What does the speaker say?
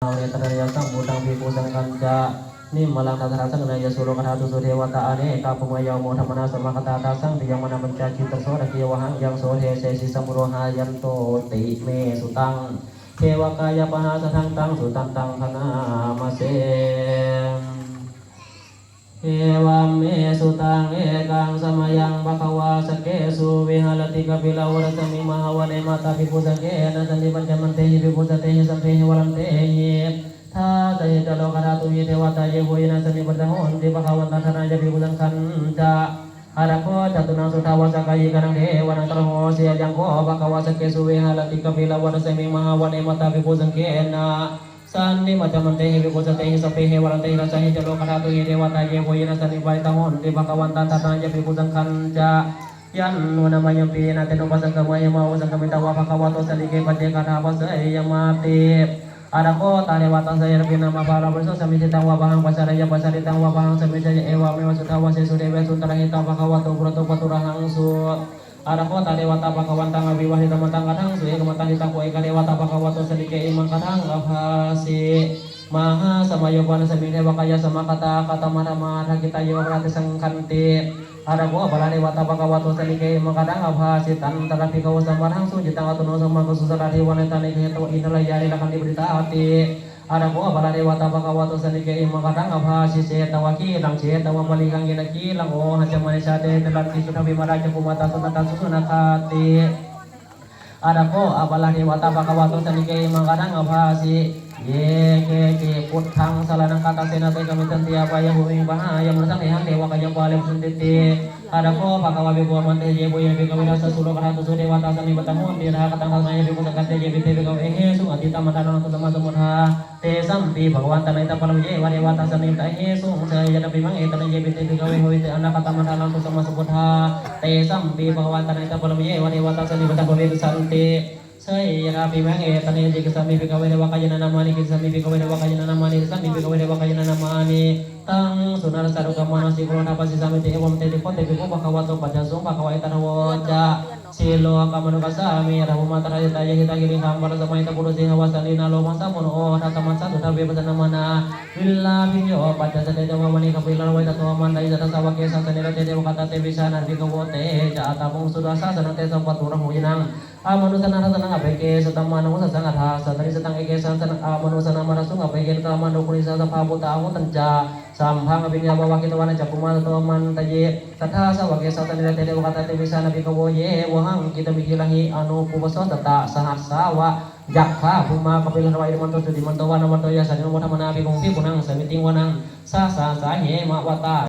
เอาเนตระยะสังบุตังภิกขุสังฆัญจะนิมมลังทัสสะสังเนยสุโลกธาตุสุเทวตาอเนกาภุมายโมธรรมนาสมคตาตาสังปิยังมนาปัญจจิตตโสตะเกียวหังยังโสเทเสสิสัมปุโรหายันโตติเมสุตังเทวกายปหาสทังตังสุตันตังพนามาเสเอวัมเมสุตังเอกังสมยังภควาสเกสุวิหารติกปิลาวรสมิมหาวเนมาตาภิกขุสเกนะสันติปัญจมันเตหิภิกขุสเตหิสัมเพหิวรัมเตหิท่าเตหิตโลกราตุวิเทวตาเยโหยนะสันติปัญจโหนติภควันตาธนายภิกขุสังขันจะอารักโขจัตุนังสุทาวาสกายิกังเทวนันตระโหเสียยังโขภควาสเกสุวิหารติกปิลาวรสมิมหาวเนมาตาภิกขุสังเกนะสันนิมัจจมันเตหิภิกขุสเตหิสัพเพเหวรันเตหิรัสหิจโลกธาตุหิเทวตาเยโหยนะสันนิปาตังโหนติภควันตาธนายภิกขุสังขันจะยันโนนามายังปีนาเตโนปัสสังกมายมาวสังกมิตาวะภควโตสลิเกปัจเจกนาปัสเสยมาติอารักโขตาเนวัตังสยรพินามาภาราภิโสสมิจิตังวะบังปัสสารยปัสสาริตังวะบังสมิจเอวะเมวสุทาวะเสสุเดเวสุตระหิตังภควโตปุรโตปตุระหังสุอารักโขตาเนวัตาภควันตังอวิวาหิตมัตังกัทังสุเอกมัตังหิตังโกเอกเนวัตาภควโตสลิเกอิมังกัทังอภาสิมหาสมัยวันสมิเทวกายสมคตาคตมธรรมาทักิตาโยปรติสังคันติอารักโขบาลาเนวัตาภควโตสลิเกอิมังกัทังอภาสิตันตระภิกขวสัมมาทังสุจิตังอตุโนสัมมากุสุสราธิวันตันเนเหตุอินทรยานิลักขันติปริตาติอารักโขบาลาเนวัตาภควโตสลิเกอิมังกัทังอภาสิเสตวะคีลังเสตวะมลิกังเยนกีลังโอหัจจมนิชาเตตลัตติสุทวิมาราชกุมาตาสุนันตสุนัคาติอารักโขบาลาเนวัตาภควโตสลิเกอิมังกัทังอภาสิเยเกจิพุทธังสารนังคาตังเสนาเตกมิตันติอาปายะภูมิปหายะมนุสังเหังเทวกายะปาเลสุนติติอารักโขภควะภิกขุมันเตเยโบยะภิกขวินัสสุโลกธาตุสุเทวตาสันนิปตังโหติราคตังทัสสะภิกขุสังฆันเตเยปิเตภิกขเวเหสุอติตัมมัตตานังตุสัมมาสมุทธาเตสัมปีภควันตานัยตะปะละเยวะเทวตาสันนิปตะเหสุเสยยะปิมังเอตนะเยปิเตภิกขเวโหติอนาคตัมมัตตานังตุสัมมาสมุทธาเตสัมปีภควันตานัยตะปะละเยวะเทวตาสันนิปตะโกเวตุสันติเสยยะปิมังเอตนะเยกิสัมมิภิกขเวเนวะกายนะนามานิกิสัมมิภิกขเวเนวะกายนะนามานิสัมมิภิกขเวเนวะกายนะนามานิตังสุนารัสสะรุกามานสิโกรนาปัสสิสามิติเอวมเตติโคเตภิกขุภควโตปัจจสุงภควะเอตนะโวจะสิโลกามนุกัสสามิระหุมาตระยตายะหิตากิริหังปะสมัยตะปุรุสิหวสันนินาโลมัสสะมุโนทัตตมัสสะตุทะเวปัสสนามานาวิลลาภิโยปัจจสเตจวะมณีคปิลลวัยตะโตมันไดสัตสาวะเกสัสเนรเตเทวกัตตะเตวิชานันภิกขโวเตจะอัตตาปุงสุดัสสะสนันเตสัพพะตุระโหยินังอามานุสนาทัสนังอเปเกสตัมมานุสัสสังอัฏฐาสัตตริสตังเอเกสังสนังอามานุสนามานุสุงอเปเกกามานุคุริสัสภาพุตตาหุตัญจาสัมพังอภิญญาบวะกิตวานะจักขุมาตโตมันตเยตัทธาสาวะเกสัตเนรเตเทวกัตตะเตวิชานันภิกขโวเยวหังกิตมิคิลังหิอนุปุปโสตตะสหัสสาวะยักขาภูมาคปิลนวายมันโตสุติมันโตวานะมันโตยะสันนิโมธรรมนาภิกขุภิกขุนังสมิติงวนังสาสาสาเหมะวะตา